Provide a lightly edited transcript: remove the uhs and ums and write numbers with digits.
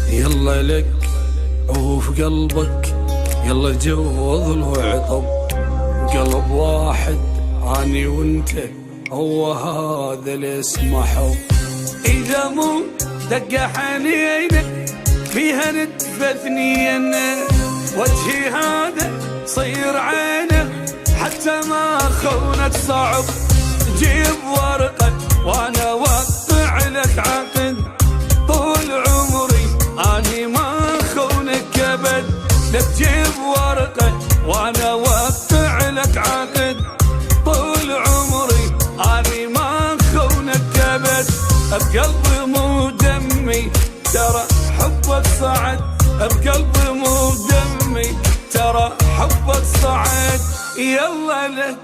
يلا لك عوف قلبك، يلا جوض الوعطب. قلب واحد اني وانت، هو هذا اللي اسمه حب. اذا مو دق حنينك فيها نتفى اثنين، وجهي هذا صير عينه حتى ما خونك صعب. جيب ورقة وانا وقع لك عقد، طول عمري اني ما خونك ابد. لا تجيب ورقة وانا وقع لك عقد، طول عمري اني ما خونك ابد. بقلبي مو دمي ترى حبك صعد، بقلبي مو دمي ترى حبك صعد. يلا لك